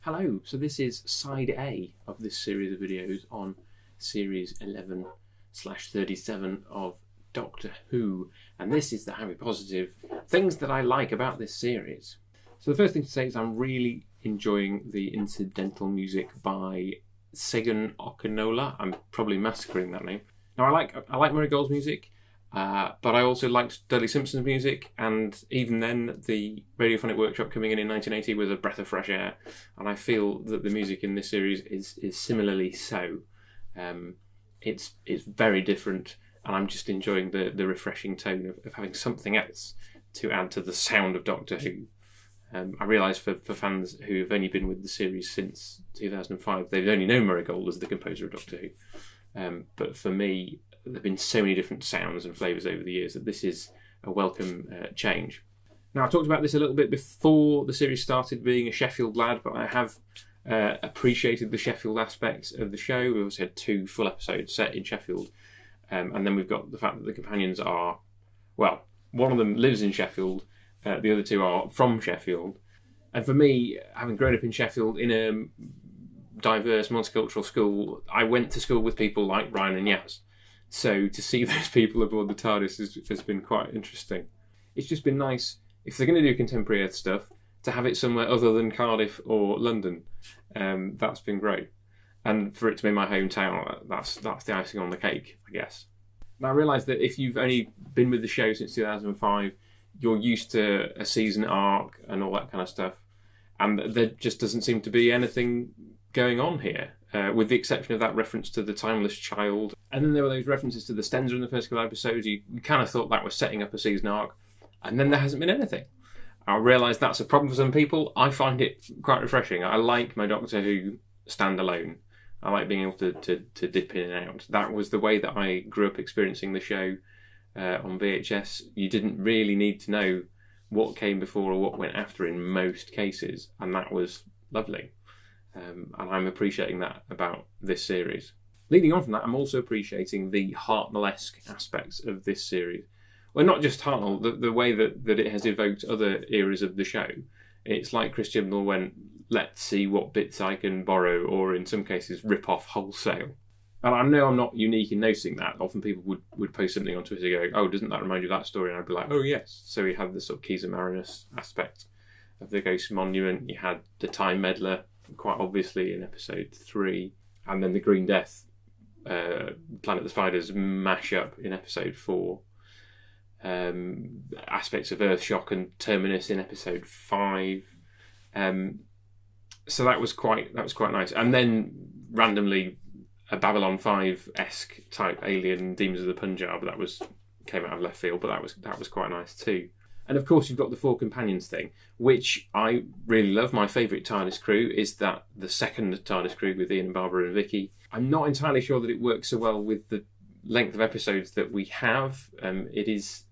Hello, so this is side A of this series of videos on series 11/37 of Doctor Who, and this is the Harry Positive things that I like about this series. So the first thing to say is I'm really enjoying the incidental music by Segun Okinola. I'm probably massacring that name. Now I like Murray Gold's music, but I also liked Dudley Simpson's music, and even then the Radiophonic Workshop coming in 1980 was a breath of fresh air, and I feel that the music in this series is similarly so. It's very different, and I'm just enjoying the refreshing tone of having something else to add to the sound of Doctor Who. I realise for fans who have only been with the series since 2005, they've only known Murray Gold as the composer of Doctor Who. But for me, there have been so many different sounds and flavours over the years that this is a welcome change. Now, I talked about this a little bit before the series started, being a Sheffield lad, but I have appreciated the Sheffield aspects of the show. We also had 2 full episodes set in Sheffield. And then we've got the fact that the companions are, well, one of them lives in Sheffield, the other 2 are from Sheffield. And for me, having grown up in Sheffield in a diverse multicultural school, I went to school with people like Ryan and Yaz. So to see those people aboard the TARDIS has been quite interesting. It's just been nice, if they're going to do contemporary Earth stuff, to have it somewhere other than Cardiff or London. That's been great. And for it to be my hometown, that's the icing on the cake, I guess. Now I realise that if you've only been with the show since 2005, you're used to a season arc and all that kind of stuff. And there just doesn't seem to be anything going on here, with the exception of that reference to the Timeless Child. And then there were those references to the Stenza in the first couple of episodes. You kind of thought that was setting up a season arc, and then there hasn't been anything. I realise that's a problem for some people. I find it quite refreshing. I like my Doctor Who standalone. I like being able to dip in and out. That was the way that I grew up experiencing the show on VHS. You didn't really need to know what came before or what went after in most cases, and that was lovely. And I'm appreciating that about this series. Leading on from that, I'm also appreciating the Hartnell-esque aspects of this series. Well, not just Hartnell, the way that it has evoked other eras of the show. It's like Chris Chibnall went, let's see what bits I can borrow, or in some cases rip off wholesale. And I know I'm not unique in noticing that. Often people would post something on Twitter going, oh, doesn't that remind you of that story? And I'd be like, oh yes. So we had the sort of Keys of Marinus aspect of the Ghost Monument. You had the Time Meddler, quite obviously in episode 3, and then the Green Death, Planet of the Spiders mash-up in episode 4, aspects of Earthshock and Terminus in episode 5. So that was quite nice. And then randomly a Babylon 5-esque type alien Demons of the Punjab that came out of left field, but that was quite nice too. And of course, you've got the 4 companions thing, which I really love. My favourite TARDIS crew is the second TARDIS crew with Ian and Barbara and Vicky. I'm not entirely sure that it works so well with the length of episodes that we have. It is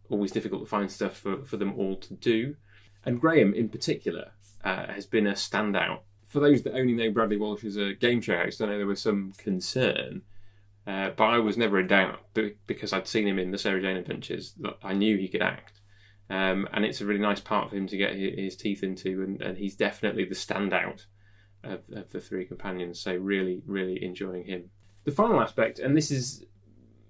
always difficult to find stuff for them all to do. And Graham, in particular, has been a standout. For those that only know Bradley Walsh as a game show host, I know there was some concern, but I was never in doubt because I'd seen him in the Sarah Jane Adventures. I knew he could act. And it's a really nice part for him to get his teeth into, and he's definitely the standout of the 3 companions, so really, really enjoying him. The final aspect, and this is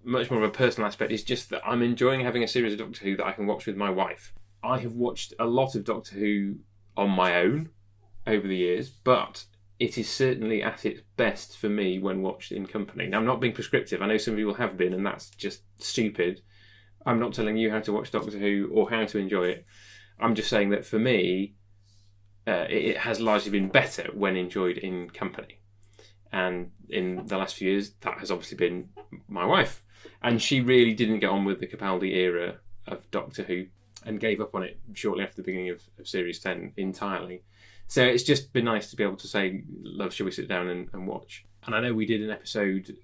much more of a personal aspect, is just that I'm enjoying having a series of Doctor Who that I can watch with my wife. I have watched a lot of Doctor Who on my own over the years, but it is certainly at its best for me when watched in company. Now, I'm not being prescriptive. I know some people have been, and that's just stupid. I'm not telling you how to watch Doctor Who or how to enjoy it. I'm just saying that for me, it has largely been better when enjoyed in company. And in the last few years, that has obviously been my wife. And she really didn't get on with the Capaldi era of Doctor Who and gave up on it shortly after the beginning of Series 10 entirely. So it's just been nice to be able to say, love, shall we sit down and watch? And I know we did an episode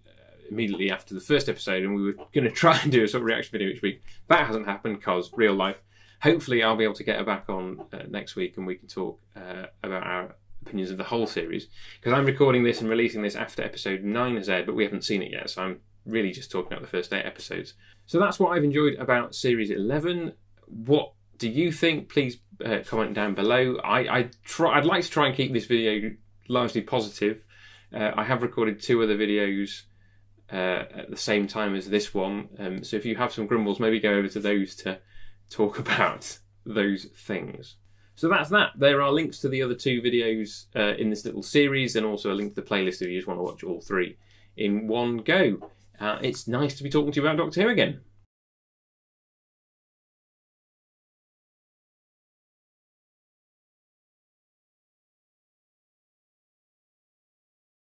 immediately after the first episode, and we were going to try and do a sort of reaction video each week. That hasn't happened because real life. Hopefully I'll be able to get her back on next week, and we can talk about our opinions of the whole series, because I'm recording this and releasing this after episode 9 has aired, but we haven't seen it yet, so I'm really just talking about the first 8 episodes. So that's what I've enjoyed about series 11. What do you think? Please comment down below. I'd like to try and keep this video largely positive. I have recorded 2 other videos at the same time as this one, so if you have some grumbles, maybe go over to those to talk about those things. So that's that. There are links to the other 2 videos in this little series, and also a link to the playlist if you just want to watch all 3 in one go. It's nice to be talking to you about Doctor Who again.